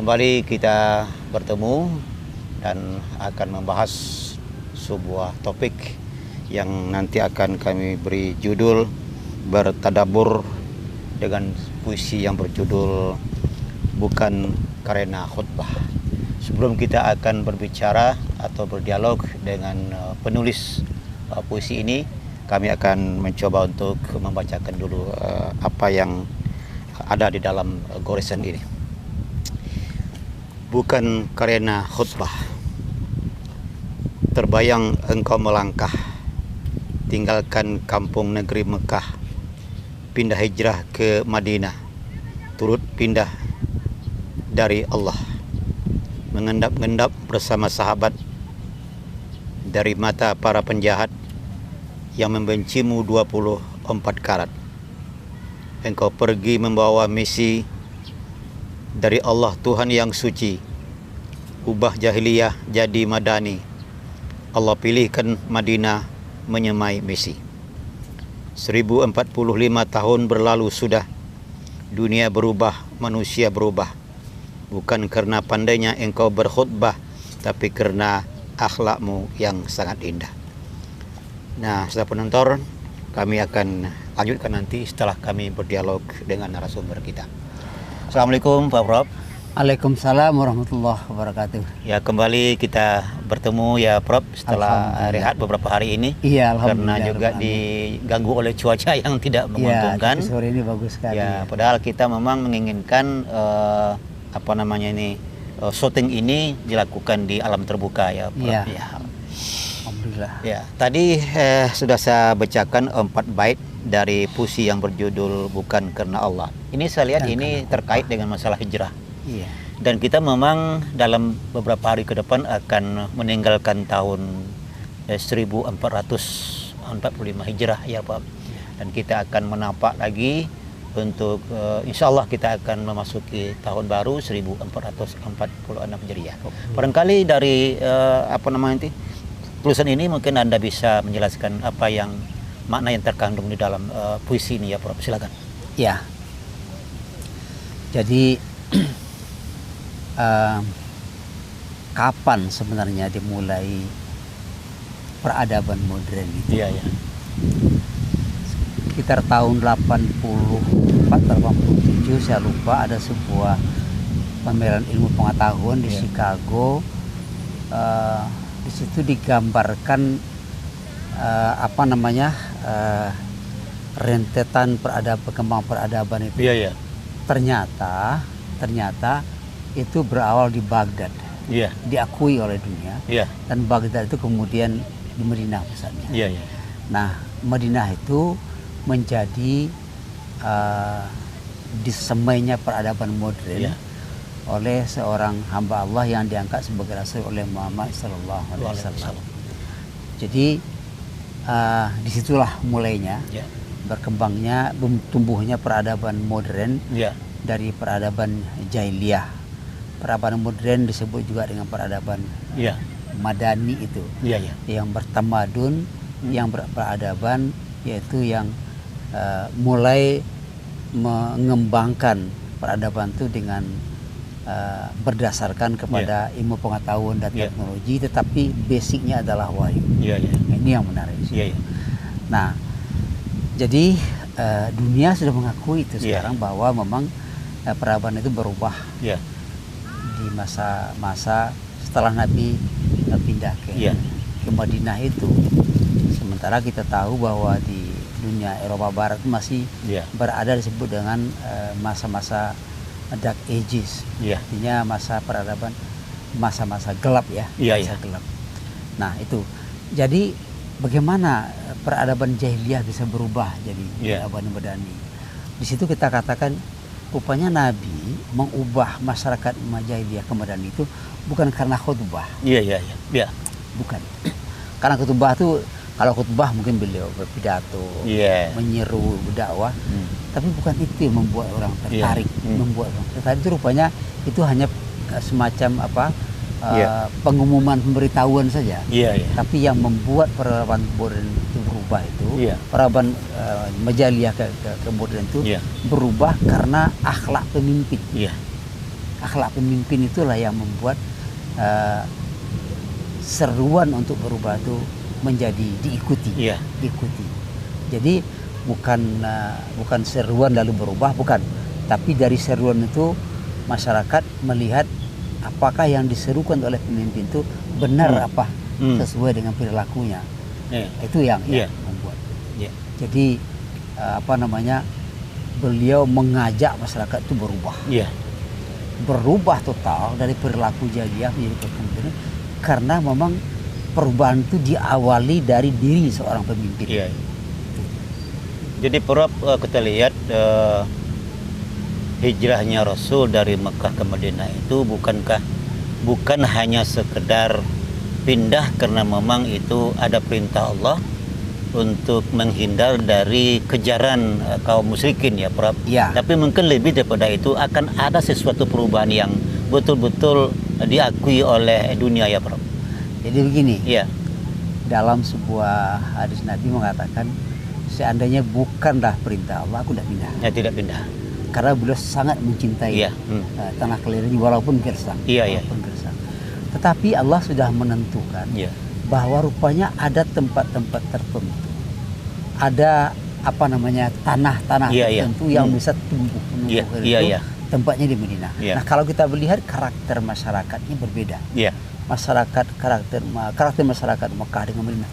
Kembali kita bertemu dan akan membahas sebuah topik yang nanti akan kami beri judul bertadabur dengan puisi yang berjudul Bukan Karena Khutbah. Sebelum kita akan berbicara atau berdialog dengan penulis puisi ini, kami akan mencoba untuk membacakan dulu apa yang ada di dalam goresan ini. Bukan karena khutbah, terbayang engkau melangkah, tinggalkan kampung negeri Mekah, pindah hijrah ke Madinah, turut pindah dari Allah, mengendap-endap bersama sahabat dari mata para penjahat yang membencimu 24 karat. Engkau pergi membawa misi dari Allah Tuhan yang suci, ubah jahiliyah jadi madani. Allah pilihkan Madinah menyemai misi. 1045 tahun berlalu sudah, dunia berubah, manusia berubah. Bukan karena pandainya engkau berkhutbah, tapi karena akhlakmu yang sangat indah. Nah, setelah penonton, kami akan lanjutkan nanti setelah kami berdialog dengan narasumber kita. Assalamualaikum Pak Prof. Waalaikumsalam warahmatullahi wabarakatuh. Ya, kembali kita bertemu ya Prof setelah rehat beberapa hari ini. Iya, karena juga diganggu oleh cuaca yang tidak menguntungkan. Ya, sore ini bagus sekali. Ya, padahal kita memang menginginkan syuting ini dilakukan di alam terbuka ya Prof. Ya. Alhamdulillah. Ya, tadi sudah saya bacakan 4 bait dari puisi yang berjudul Bukan Karena Allah. Ini saya lihat ini terkait dengan masalah hijrah. Iya. Dan kita memang dalam beberapa hari ke depan akan meninggalkan tahun 1445 hijrah ya Pak. Dan kita akan menapak lagi untuk insya Allah kita akan memasuki tahun baru 1446 hijriah. Barangkali dari tulisan ini mungkin Anda bisa menjelaskan apa yang makna yang terkandung di dalam puisi ini ya Prof. Silakan. Ya. Jadi kapan sebenarnya dimulai peradaban modern itu? Iya, ya. Sekitar tahun 84-87 saya lupa, ada sebuah pameran ilmu pengetahuan di Chicago. Di situ digambarkan rentetan perkembangan peradaban itu. Iya, ya. Ternyata itu berawal di Baghdad. Iya. Diakui oleh dunia. Iya. Dan Baghdad itu kemudian di Madinah pusatnya. Iya, ya. Nah, Madinah itu menjadi disemainya peradaban modern oleh seorang hamba Allah yang diangkat sebagai rasul oleh Muhammad sallallahu alaihi wasallam. Jadi disitulah mulainya berkembangnya, tumbuhnya peradaban modern dari peradaban jahiliyah. Peradaban modern disebut juga dengan peradaban madani itu, yang bertamadun, yang berperadaban, yaitu yang mulai mengembangkan peradaban itu dengan berdasarkan kepada ilmu pengetahuan dan teknologi, tetapi basicnya adalah wahyu. Ini yang menarik. Nah, jadi dunia sudah mengakui itu sekarang bahwa memang peradaban itu berubah di masa-masa setelah Nabi pindah ke Madinah itu. Sementara kita tahu bahwa di dunia Eropa Barat masih berada disebut dengan masa-masa Dark Ages, artinya masa peradaban, masa-masa gelap masa gelap. Nah itu, jadi bagaimana peradaban jahiliyah bisa berubah jadi peradaban madani? Di situ kita katakan rupanya Nabi mengubah masyarakat jahiliyah ke madani itu bukan karena khutbah. Bukan. Karena khutbah itu, kalau khutbah mungkin beliau berpidato, menyeru, berdakwah, tapi bukan itu yang membuat orang tertarik, membuat orang tertarik. Itu rupanya itu hanya semacam pengumuman, pemberitahuan saja. Tapi yang membuat peradaban modern itu berubah itu, peradaban jahiliyah ke modern itu berubah karena akhlak pemimpin. akhlak pemimpin itulah yang membuat seruan untuk berubah itu menjadi diikuti. Diikuti. Jadi bukan seruan lalu berubah, bukan. Tapi dari seruan itu masyarakat melihat apakah yang diserukan oleh pemimpin itu benar apa sesuai dengan perilakunya. Itu yang membuat. Jadi beliau mengajak masyarakat itu berubah. Berubah total dari perilaku jahiliyah menjadi kepemimpinan, karena memang perubahan itu diawali dari diri seorang pemimpin. Jadi Prof, kita lihat hijrahnya Rasul dari Mekah ke Madinah itu bukan hanya sekedar pindah karena memang itu ada perintah Allah untuk menghindar dari kejaran kaum musyrikin ya Prof. Tapi mungkin lebih daripada itu akan ada sesuatu perubahan yang betul-betul diakui oleh dunia ya Prof. Jadi begini, dalam sebuah hadis Nabi mengatakan, seandainya bukanlah perintah Allah, aku tidak pindah. Tidak pindah. Karena beliau sangat mencintai tanah kelahirannya walaupun gersang. Tetapi Allah sudah menentukan bahwa rupanya ada tempat-tempat tertentu, ada tanah-tanah tertentu yang bisa tumbuh tempatnya di Madinah. Nah, kalau kita melihat karakter masyarakatnya berbeda. Karakter masyarakat Mekah dengan Madinah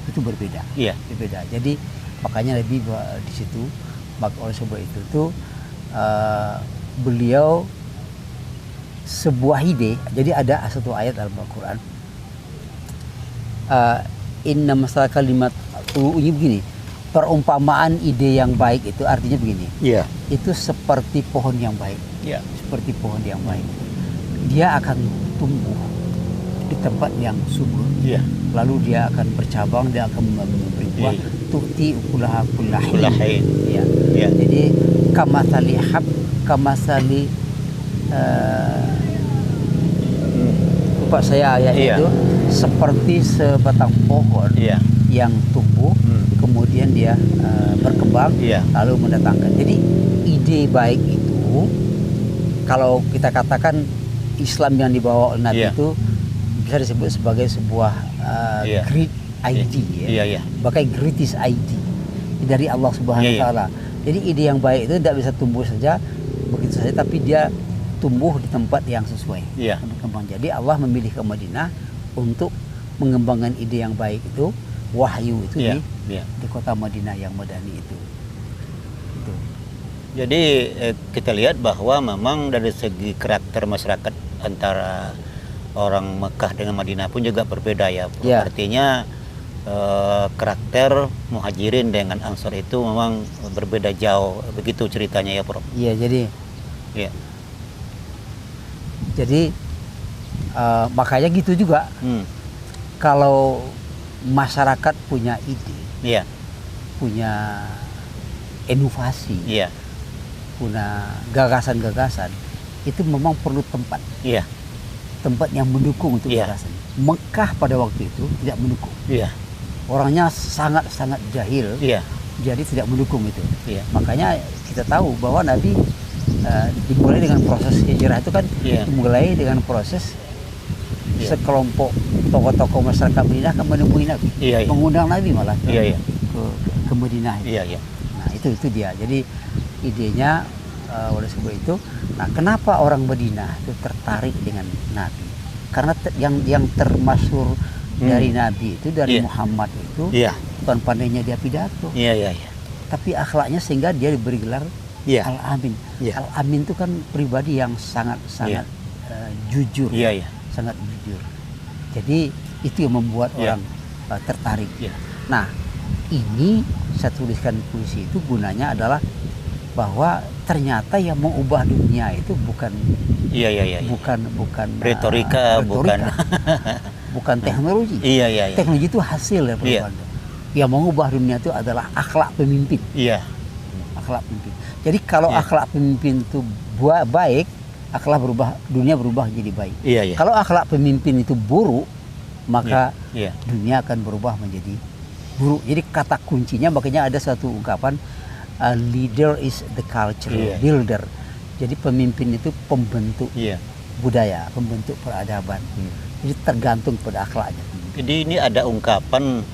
itu berbeda. Berbeda. Jadi makanya lebih di situ, oleh sebab itu beliau sebuah ide. Jadi ada satu ayat dalam Al-Quran, inna masal kalimat ini begini, perumpamaan ide yang baik itu artinya begini, itu seperti pohon yang baik, seperti pohon yang baik, dia akan tumbuh di tempat yang subur, lalu dia akan bercabang, dia akan memberi buah, tu'ti ukulaha kullahin. Jadi kamasali lupa saya ayat itu, seperti sebatang pohon yang tumbuh, kemudian dia berkembang, lalu mendatangkan. Jadi ide baik itu, kalau kita katakan Islam yang dibawa oleh Nabi itu bisa disebut sebagai sebuah great idea, bahkan greatest idea dari Allah Subhanahu Wa Taala. Jadi ide yang baik itu tidak bisa tumbuh saja begitu saja, tapi dia tumbuh di tempat yang sesuai, berkembang. Jadi Allah memilih ke Madinah untuk mengembangkan ide yang baik itu, wahyu itu di kota Madinah yang madani itu. Jadi kita lihat bahwa memang dari segi karakter masyarakat antara orang Mekah dengan Madinah pun juga berbeda ya. Artinya karakter Muhajirin dengan Ansor itu memang berbeda jauh, begitu ceritanya ya Prof. Jadi makanya gitu juga. Kalau masyarakat punya ide, punya inovasi, punya gagasan-gagasan, itu memang perlu tempat. Tempat yang mendukung untuk gagasan. Mekah pada waktu itu tidak mendukung. Orangnya sangat-sangat jahil, jadi tidak mendukung itu. Makanya kita tahu bahwa Nabi dimulai dengan proses hijrah itu kan dimulai dengan proses sekelompok tokoh-tokoh masyarakat Madinah akan menemui Nabi, mengundang Nabi malah ke Madinah. Nah itu dia. Jadi idenya oleh sebab itu, nah kenapa orang Madinah itu tertarik dengan Nabi? Karena yang termasyhur dari Nabi itu, dari Muhammad itu, bukan pandainya dia pidato, tapi akhlaknya, sehingga dia diberi gelar Al-Amin. Al-Amin itu kan pribadi yang sangat jujur, sangat jujur. Jadi itu yang membuat orang tertarik. Nah, ini saya tuliskan puisi itu gunanya adalah bahwa ternyata yang mengubah dunia itu bukan retorika, bukan teknologi. Teknologi itu hasil dari perubahan. Yang mengubah dunia itu adalah akhlak pemimpin. Akhlak pemimpin. Jadi kalau akhlak pemimpin itu baik, dunia berubah jadi baik. Kalau akhlak pemimpin itu buruk, maka dunia akan berubah menjadi buruk. Jadi kata kuncinya, makanya ada satu ungkapan, leader is the culture builder. Jadi pemimpin itu pembentuk Iya. budaya, pembentuk peradaban. Jadi tergantung pada akhlaknya. Jadi ini ada ungkapan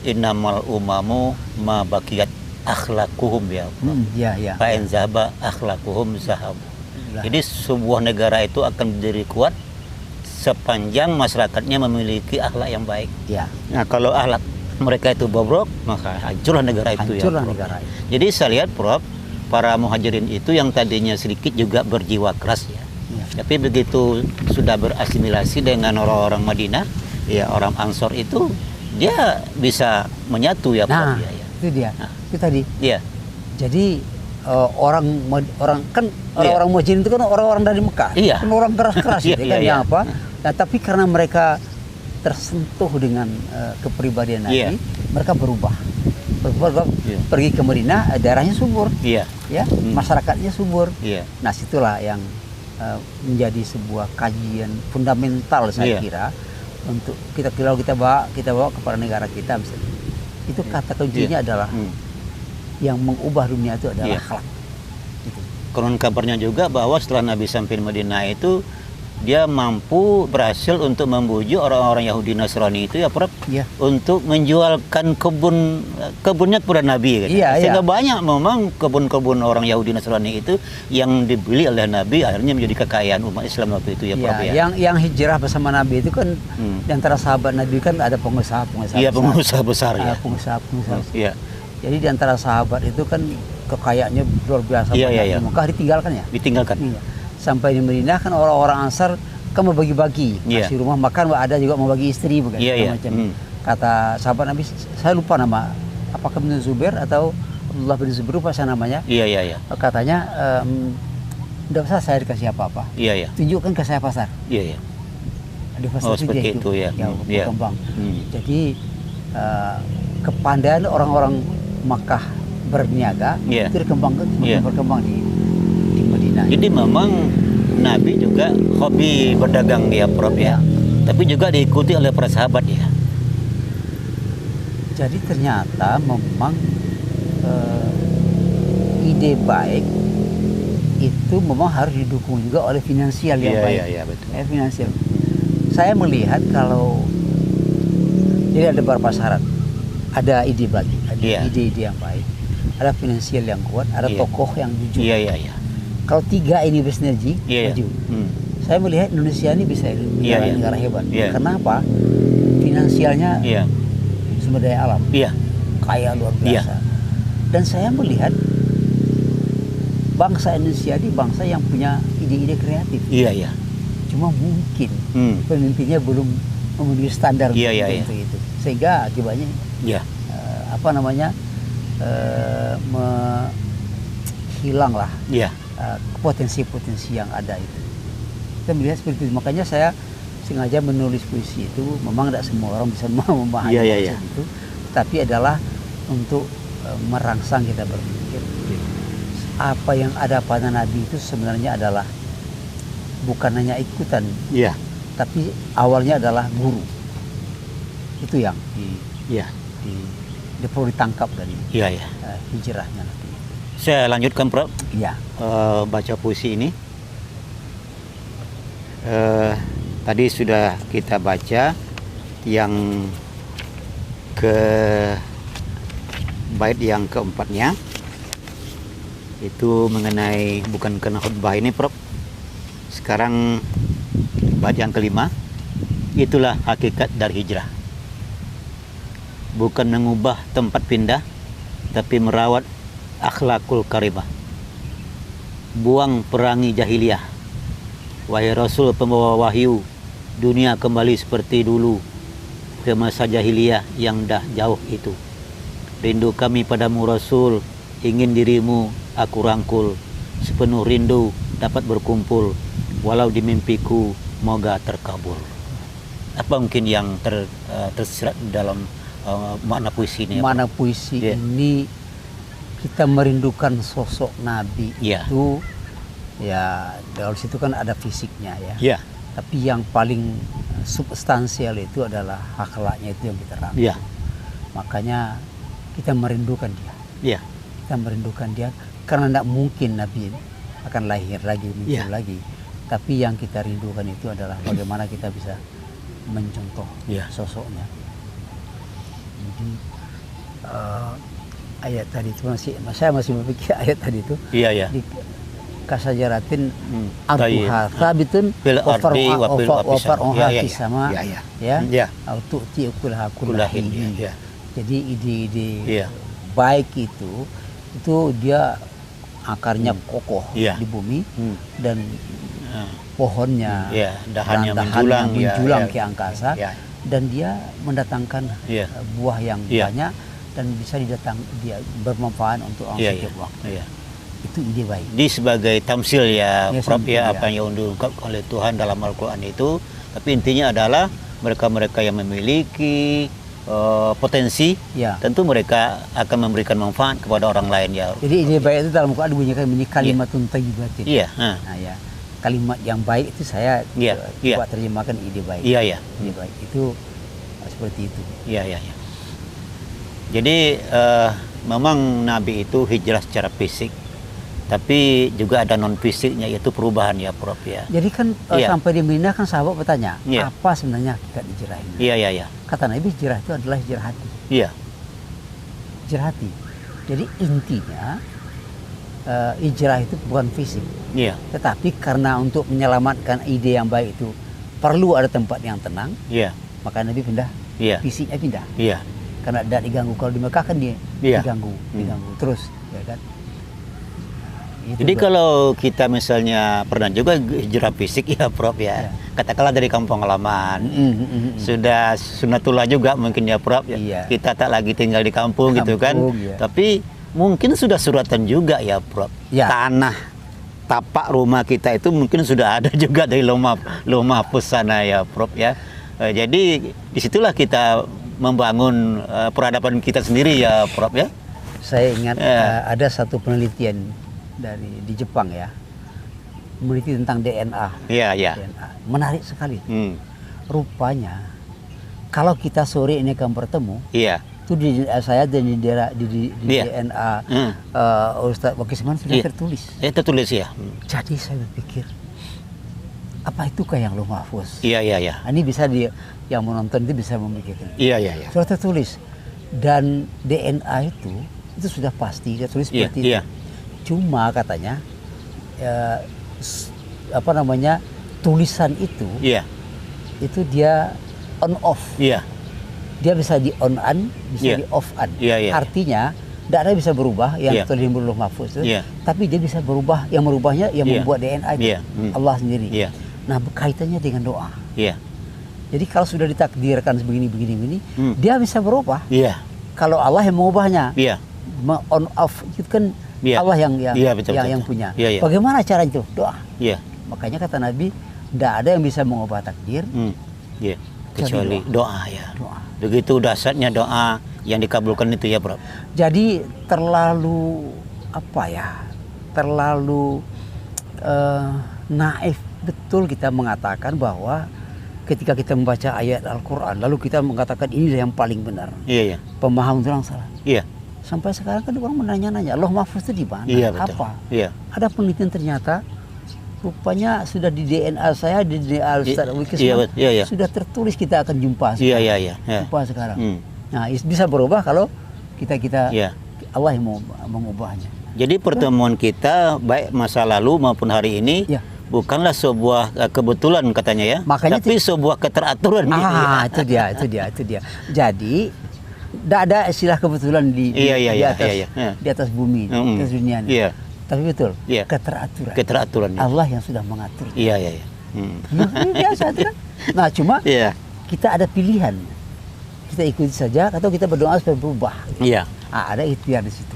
innamal umamu ma bakiyat akhlaquhum ya. Ya. Fa in zahaba akhlaquhum zahab. Jadi sebuah negara itu akan berdiri kuat sepanjang masyarakatnya memiliki akhlak yang baik. Ya. Nah, kalau akhlak mereka itu bobrok, maka hancurlah negara itu ya. Hancurlah negara itu. Jadi saya lihat Prof, para muhajirin itu yang tadinya sedikit juga berjiwa keras ya. Tapi begitu sudah berasimilasi dengan orang-orang Madinah, ya orang Ansor itu dia bisa menyatu ya, Prof. Nah, ya. itu dia. Nah. Itu tadi. Iya. Jadi orang Muhajirin itu kan orang-orang dari Mekah. Iya. Kan orang keras-keras Iya, gitu kan iya. yang apa? Nah, tapi karena mereka tersentuh dengan kepribadian Nabi, mereka berubah. Pergi ke Madinah, daerahnya subur. Iya. Ya, masyarakatnya subur. Iya. Nah, situlah yang menjadi sebuah kajian fundamental saya kira untuk kalau kita bawa kepada negara kita misalnya. Itu kata kuncinya adalah yang mengubah dunia itu adalah akhlak. Gitu. Konon kabarnya juga bahwa setelah Nabi sampai di Madinah itu dia mampu berhasil untuk membujuk orang-orang Yahudi Nasrani itu ya Prof, untuk menjualkan kebunnya kepada Nabi gitu. Sehingga banyak memang kebun-kebun orang Yahudi Nasrani itu yang dibeli oleh Nabi akhirnya menjadi kekayaan umat Islam waktu itu ya Prof ya. Yang hijrah bersama Nabi itu kan di antara sahabat Nabi kan ada pengusaha Iya, pengusaha besar ya. Pengusaha. Iya. Jadi di antara sahabat itu kan kekayaannya luar biasa banyak. Di Mekah ditinggalkan ya? Ditinggalkan. Iya. Sampai di Madinah kan orang-orang Ansar kan mau bagi-bagi, kasih rumah makan, ada juga mau bagi istri bukan macam. Kata sahabat Nabi, saya lupa nama, apakah bin Zubair atau Abdullah bin Zubair, lupa saya namanya. Iya. Katanya tidak usah saya dikasih apa-apa. Iya. Tunjukkan ke saya pasar. Iya. Di pasar seperti itu ya. Berkembang. Jadi kepandaian orang-orang Makkah berniaga itu berkembang di Madinah. Jadi memang Nabi juga hobi berdagang dia Prof ya. Tapi juga diikuti oleh para sahabat ya. Jadi ternyata memang ide baik itu memang harus didukung juga oleh finansial yang baik. Iya, betul. Finansial. Saya melihat kalau jadi ada beberapa syarat. Ada ide baik, ada ide-ide yang baik. Ada finansial yang kuat, ada tokoh yang jujur. Iya. Kalau tiga ini bersinergi, maju. Saya melihat Indonesia ini bisa negara hebat. Kenapa? Finansialnya sumber daya alam, kaya luar biasa. Dan saya melihat bangsa Indonesia ini bangsa yang punya ide-ide kreatif. Iya. Cuma mungkin pemimpinnya belum memenuhi standar untuk itu, sehingga akibatnya hilanglah potensi-potensi yang ada itu. Kita melihat seperti itu. Makanya saya sengaja menulis puisi itu. Memang tidak semua orang bisa memahami itu, tapi adalah untuk merangsang kita berpikir apa yang ada pada Nabi itu sebenarnya adalah bukan hanya ikutan, tapi awalnya adalah guru. Itu yang perlu ditangkap dari hijrahnya nanti. Saya lanjutkan Prof. Iya. Baca puisi ini. Tadi sudah kita baca yang ke bait yang keempatnya, itu mengenai bukan kena khutbah ini Prof. Sekarang bait yang kelima, itulah hakikat dari hijrah. Bukan mengubah tempat pindah, tapi merawat akhlakul karimah. Buang perangi jahiliyah. Wahai Rasul pembawa wahyu, dunia kembali seperti dulu, ke masa jahiliyah yang dah jauh itu. Rindu kami padamu Rasul, ingin dirimu aku rangkul, sepenuh rindu dapat berkumpul, walau di mimpiku moga terkabul. Apa mungkin yang tersirat dalam makna puisi ini? Makna puisi ini kita merindukan sosok Nabi itu dari situ kan ada fisiknya tapi yang paling substansial itu adalah akhlaknya, itu yang kita rangkul. Makanya kita merindukan dia. Kita merindukan dia karena tidak mungkin Nabi akan lahir lagi, muncul lagi. Tapi yang kita rindukan itu adalah bagaimana kita bisa mencontoh sosoknya. Jadi ayat tadi itu saya masih berpikir ayat tadi itu. Di kasajaratin arduha thabitun wafar sama tu'ti ukulaha kullahin. Jadi ide-ide baik itu dia akarnya kokoh di bumi dan pohonnya dahannya menjulang ke angkasa dan dia mendatangkan buah yang banyak dan bisa dia bermanfaat untuk orang setiap waktu. Itu ide baik. Di sebagai tamsil Prof apa yang diungkap oleh Tuhan dalam Al-Quran itu, tapi intinya adalah mereka-mereka yang memiliki potensi, tentu mereka akan memberikan manfaat kepada orang lain Jadi ide baik itu dalam Al-Quran dibunyikan kalimatun thayyibatin. Kalimat yang baik itu saya coba terjemahkan ide baik. Ide baik itu seperti itu. Jadi memang Nabi itu hijrah secara fisik, tapi juga ada non fisiknya, yaitu perubahan Prof Jadi kan sampai di Madinah kan sahabat bertanya, apa sebenarnya hakikat hijrah ini? Kata Nabi, hijrah itu adalah hijrah hati. Hijrah hati. Jadi intinya hijrah itu bukan fisik. Tetapi karena untuk menyelamatkan ide yang baik itu perlu ada tempat yang tenang. Maka Nabi pindah. Fisiknya pindah. Karena tidak diganggu. Kalau di Mekah kan dia diganggu terus, ya kan? Jadi kalau kita misalnya pernah juga hijrah fisik Prof katakanlah dari kampung halaman, sudah sunatullah juga mungkin Prof kita tak lagi tinggal di kampung gitu kan, tapi mungkin sudah suratan juga Prof. Tanah tapak rumah kita itu mungkin sudah ada juga dari Lauh Mahfuz sana Prof jadi disitulah kita membangun peradaban kita sendiri Prof Saya ingat ada satu penelitian di Jepang meneliti tentang DNA. DNA. Menarik sekali. Rupanya kalau kita sore ini akan bertemu, itu di DNA saya dan di DNA Ustadz Wakisman sudah tertulis. Tertulis Jadi saya berpikir, apa itukah yang Lauh Mahfuz? Ini bisa yang menonton itu bisa memikirkan. Sudah tertulis dan DNA itu sudah pasti tertulis seperti itu. Cuma katanya tulisan itu dia on off. Dia bisa di on bisa di off on. Artinya tidak ada bisa berubah yang tertulis di Lauh Mahfuz itu. Tapi dia bisa berubah, yang merubahnya yang membuat DNA itu Allah sendiri. Nah, berkaitannya dengan doa. Jadi kalau sudah ditakdirkan begini, dia bisa berubah. Kalau Allah yang mengubahnya. On off itu kan Allah yang punya. Bagaimana cara itu? Doa. Makanya kata Nabi, tidak ada yang bisa mengubah takdir kecuali doa. Begitu dasarnya doa yang dikabulkan itu Prof. Jadi terlalu naif betul kita mengatakan bahwa ketika kita membaca ayat Al-Quran lalu kita mengatakan inilah yang paling benar. Pemahaman orang salah. Sampai sekarang kan orang menanya-nanya, Lauh Mahfuz itu di mana? Apa? Ada penelitian ternyata rupanya sudah di DNA saya, di DNA Ustadz Wakisman sudah tertulis kita akan jumpa sekarang. Jumpa sekarang. Nah, bisa berubah kalau kita Allah yang mau mengubahnya. Jadi pertemuan kita baik masa lalu maupun hari ini bukanlah sebuah kebetulan katanya Makanya tapi sebuah keteraturan. Itu dia. Jadi tidak ada istilah kebetulan di atas bumi, di atas dunia ini. Tapi betul, keteraturan. Allah yang sudah mengatur. Ini biasa itu kan. Nah, cuma kita ada pilihan. Kita ikuti saja atau kita berdoa supaya berubah. Ada ikhtiar di situ.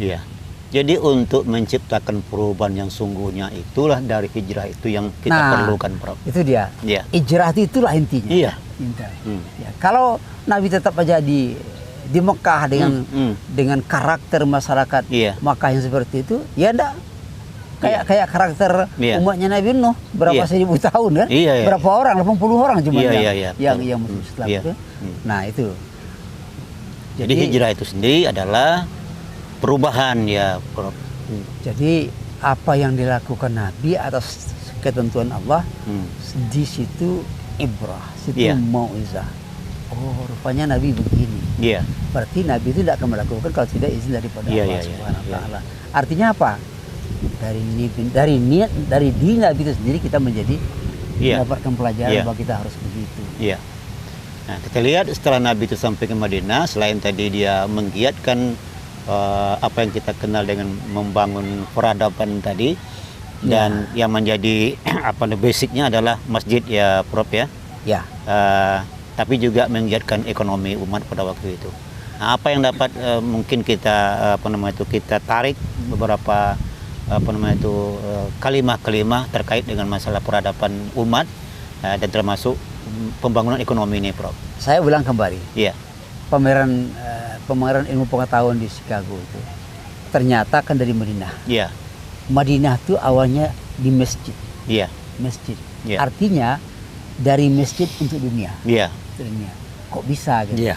Jadi untuk menciptakan perubahan yang sungguhnya itulah dari hijrah itu yang kita perlukan, Prof. Itu dia. Hijrah itulah intinya. Kalau Nabi tetap aja di Mekah dengan karakter masyarakat Mekah yang seperti itu, enggak kayak karakter umatnya Nabi Nuh berapa seribu tahun kan? Berapa orang? 80 orang cuma yang muslim Islam itu. Nah, itu. Jadi hijrah itu sendiri adalah perubahan Prof. Jadi apa yang dilakukan Nabi atas ketentuan Allah, di situ ibrah, situ mauizah. Oh, rupanya Nabi begini. Berarti Nabi itu tidak akan melakukan kalau tidak izin daripada Allah Subhanahu wa taala. Artinya apa? Dari diri Nabi itu sendiri kita menjadi mendapatkan pelajaran bahwa kita harus begitu. Nah, kita lihat setelah Nabi itu sampai ke Madinah, selain tadi dia menggiatkan apa yang kita kenal dengan membangun peradaban tadi, dan yang menjadi basicnya adalah masjid ya Prof ya. Tapi juga menggiatkan ekonomi umat pada waktu itu. Nah, apa yang dapat mungkin kita kita tarik beberapa kalimah-kalimah terkait dengan masalah peradaban umat dan termasuk pembangunan ekonomi ini, Prof. Saya ulang kembali. Pameran ilmu pengetahuan di Chicago itu ternyata kan dari Madinah. Madinah itu awalnya di masjid. Masjid. Artinya dari masjid untuk dunia. Dunia. Kok bisa gitu?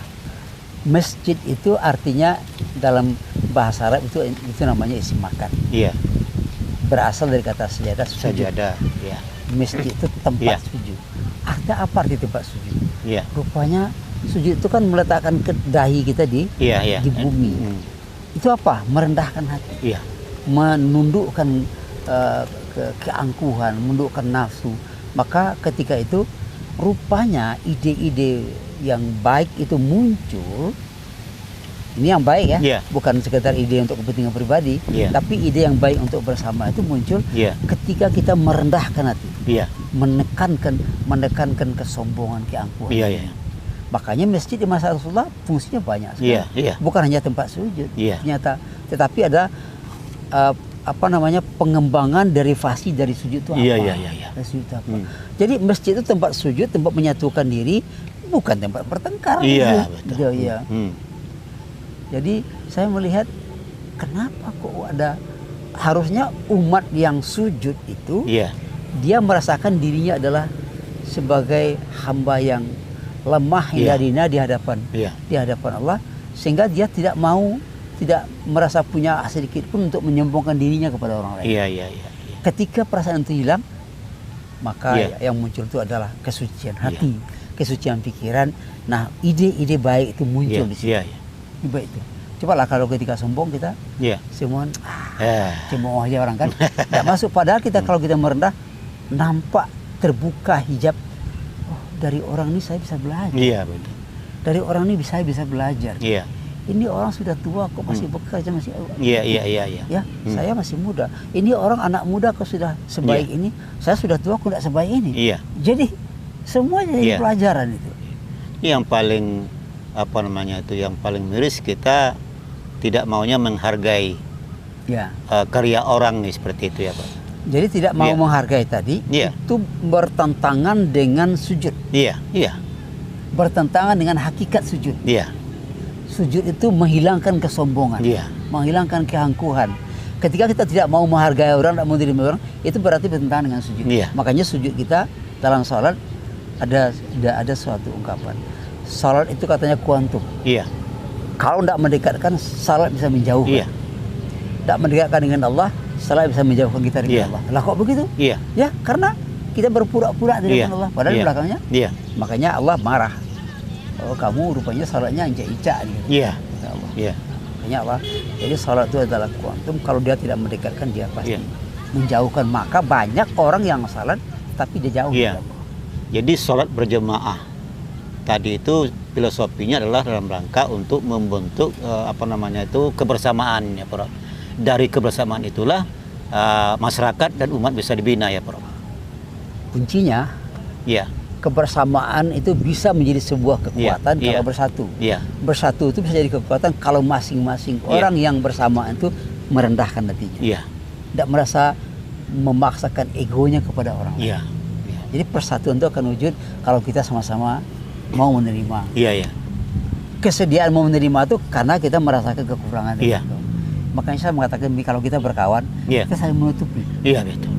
Masjid itu artinya dalam bahasa Arab itu namanya isim makan. Berasal dari kata sajadah. Masjid itu tempat sujud. Apa arti tempat sujud? Rupanya sujud itu kan meletakkan dahi kita di bumi. Itu apa? Merendahkan hati. Menundukkan keangkuhan, menundukkan nafsu. Maka ketika itu rupanya ide-ide yang baik itu muncul. Ini yang baik ya, bukan sekedar ide untuk kepentingan pribadi, tapi ide yang baik untuk bersama itu muncul ketika kita merendahkan hati, menekankan kesombongan, keangkuhan. Makanya masjid di masa Rasulullah fungsinya banyak sekali. Bukan hanya tempat sujud, ternyata, tetapi ada pengembangan derivasi dari sujud itu apa? Sujud itu apa? Jadi masjid itu tempat sujud, tempat menyatukan diri, bukan tempat bertengkar. Betul. Jadi saya melihat kenapa kok ada harusnya umat yang sujud itu dia merasakan dirinya adalah sebagai hamba yang lemah hina di hadapan Allah, sehingga dia tidak merasa punya sedikit pun untuk menyombongkan dirinya kepada orang lain. Ketika perasaan itu hilang, maka yang muncul itu adalah kesucian hati, kesucian pikiran. Nah, ide-ide baik itu muncul di situ. Baik itu. Cobalah kalau ketika sombong kita semua cemooh aja orang kan. Tidak masuk. Padahal kita kalau kita merendah nampak terbuka hijab. Oh, dari orang ini saya bisa belajar. Betul. Dari orang ini saya bisa belajar. Ini orang sudah tua kok masih bekerja masih. Saya masih muda. Ini orang anak muda kok sudah sebaik ini. Saya sudah tua kok tidak sebaik ini. Jadi semuanya jadi pelajaran itu. Yang paling yang paling miris kita tidak maunya menghargai karya orang nih seperti itu ya Pak. Jadi tidak mau menghargai tadi itu bertentangan dengan sujud. Bertentangan dengan hakikat sujud. Sujud itu menghilangkan kesombongan, menghilangkan keangkuhan. Ketika kita tidak mau menghargai orang, tidak mau menerima orang, itu berarti bertentangan dengan sujud. Makanya sujud kita dalam salat ada suatu ungkapan. Salat itu katanya kuantum. Kalau tidak mendekatkan, salat bisa menjauhkan. Tidak mendekatkan dengan Allah, salat bisa menjauhkan kita dengan Allah. Lah kok begitu? Ya, karena kita berpura-pura di depan Allah, padahal belakangnya. Makanya Allah marah. Oh, kamu rupanya salatnya injak-injak gitu. Makanya Allah. Jadi salat itu adalah kuantum. Kalau dia tidak mendekatkan, dia pasti menjauhkan. Maka banyak orang yang salat tapi dia jauh. Jadi salat berjemaah tadi itu filosofinya adalah dalam rangka untuk membentuk kebersamaan ya Prof. Dari kebersamaan itulah masyarakat dan umat bisa dibina ya Prof. Kuncinya kebersamaan itu bisa menjadi sebuah kekuatan kalau bersatu. Bersatu itu bisa jadi kekuatan kalau masing-masing orang yang bersamaan itu merendahkan hatinya. Tidak merasa memaksakan egonya kepada orang lain. Jadi persatuan itu akan wujud kalau kita sama-sama mau menerima. Kesediaan mau menerima itu karena kita merasakan kekurangan. Makanya saya mengatakan kalau kita berkawan, kita saling menutupi. Betul.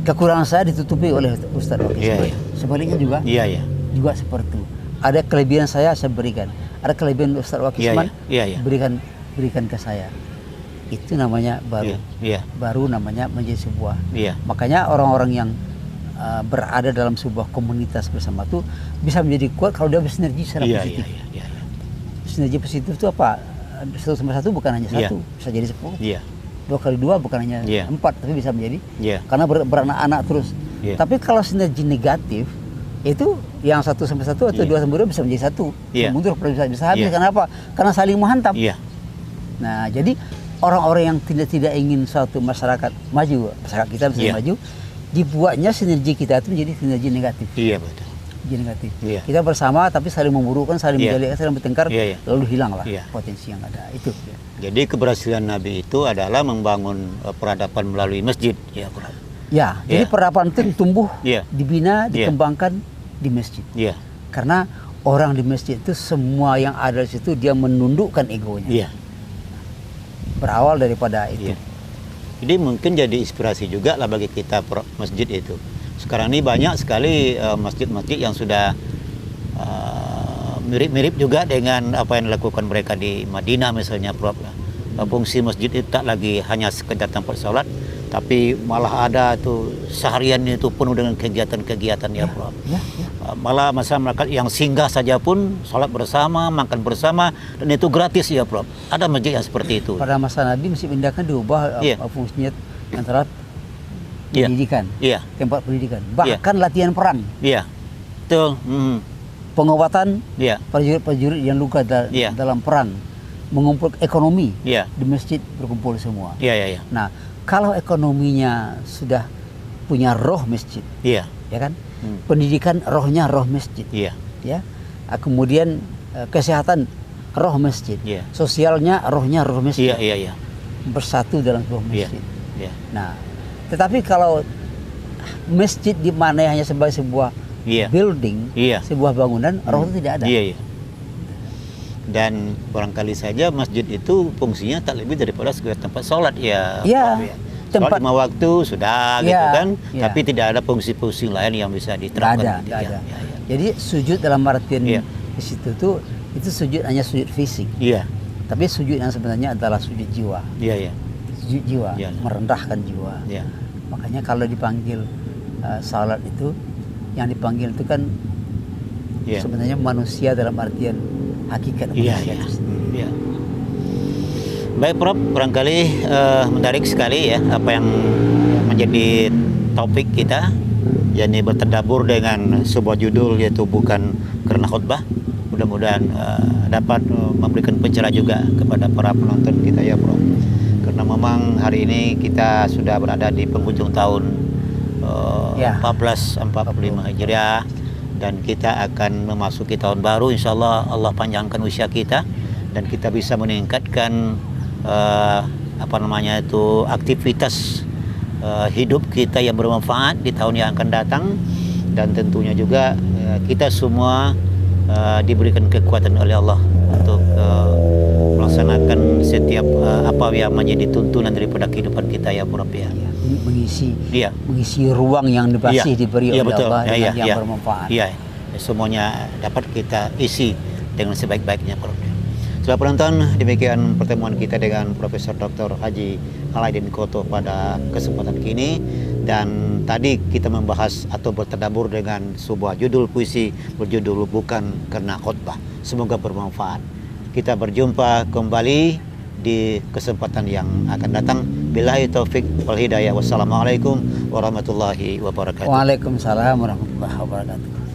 Kekurangan saya ditutupi oleh Ustadz Wakil. Sebaliknya juga. Juga seperti itu. Ada kelebihan saya berikan. Ada kelebihan Ustadz Wakil berikan ke saya. itu namanya baru. Baru namanya menjadi sebuah. Makanya orang-orang yang berada dalam sebuah komunitas bersama itu bisa menjadi kuat kalau dia bersinergi secara positif. Sinergi positif itu apa? 1+1 bukan hanya 1, bisa jadi 10. 2x2 bukan hanya 4, tapi bisa menjadi karena beranak-anak terus. Tapi kalau sinergi negatif itu yang 1+1 atau 2+2 bisa menjadi 1. Mundur bisa habis. Karena apa? Karena saling menghantam. Nah, jadi orang-orang yang tidak ingin suatu masyarakat maju, masyarakat kita bisa maju, dibuatnya sinergi kita itu menjadi sinergi negatif. Betul. Sinergi negatif. Kita bersama tapi saling memburukkan, saling menjelekan, saling bertengkar, lalu hilanglah potensi yang ada itu. Jadi keberhasilan Nabi itu adalah membangun peradaban melalui masjid, jadi peradaban itu tumbuh, dibina, dikembangkan di masjid. Karena orang di masjid itu semua yang ada di situ dia menundukkan egonya. Berawal daripada itu. Jadi mungkin jadi inspirasi juga lah bagi kita masjid itu. Sekarang ini banyak sekali masjid-masjid yang sudah mirip-mirip juga dengan apa yang dilakukan mereka di Madinah misalnya, Prof. Fungsi masjid itu tak lagi hanya sekedar tempat sholat, tapi malah ada tuh seharian itu penuh dengan kegiatan-kegiatan Prof. Malah masyarakat yang singgah saja pun sholat bersama, makan bersama, dan itu gratis Prof. Ada masjid yang seperti itu. Pada masa Nabi mesti pindahkan diubah fungsinya antara pendidikan, tempat pendidikan, bahkan latihan perang. Betul. Pengobatan prajurit-prajurit yang luka dalam perang, mengumpul ekonomi di masjid, berkumpul semua. Nah, kalau ekonominya sudah punya roh masjid, ya kan? Pendidikan rohnya roh masjid, kemudian kesehatan roh masjid, sosialnya rohnya roh masjid, bersatu dalam sebuah masjid. Nah, tetapi kalau masjid di mana hanya sebagai sebuah building, sebuah bangunan, roh itu tidak ada. Dan barangkali saja masjid itu fungsinya tak lebih daripada sekedar tempat sholat tempat 5 waktu sudah gitu kan, tapi tidak ada fungsi-fungsi lain yang bisa diterapkan. Tidak ada. Jadi sujud dalam artian di situ tuh itu sujud hanya sujud fisik. Tapi sujud yang sebenarnya adalah sujud jiwa. Sujud jiwa, merendahkan jiwa. Makanya kalau dipanggil salat itu, yang dipanggil itu kan sebenarnya manusia dalam artian hakikat manusia. Baik Prof, barangkali menarik sekali apa yang menjadi topik kita, yakni bertadabur dengan sebuah judul yaitu bukan karena khutbah. Mudah-mudahan dapat memberikan pencerahan juga kepada para penonton kita Prof. Karena memang hari ini kita sudah berada di penghujung tahun 1445 Hijriah, dan kita akan memasuki tahun baru. InsyaAllah Allah panjangkan usia kita dan kita bisa meningkatkan aktivitas hidup kita yang bermanfaat di tahun yang akan datang, dan tentunya juga kita semua diberikan kekuatan oleh Allah untuk melaksanakan setiap apa yang menjadi tuntunan daripada kehidupan kita Prof. Mengisi ruang yang masih diberi oleh Allah dengan yang bermanfaat. Semuanya dapat kita isi dengan sebaik-baiknya Prof. Saudara penonton, demikian pertemuan kita dengan Profesor Dr. Haji Alaidin Koto pada kesempatan kini. Dan tadi kita membahas atau bertadabur dengan sebuah judul puisi berjudul Bukan Karena Khutbah. Semoga bermanfaat. Kita berjumpa kembali di kesempatan yang akan datang. Billahi taufik wal hidayah. Wassalamualaikum warahmatullahi wabarakatuh. Waalaikumsalam warahmatullahi wabarakatuh.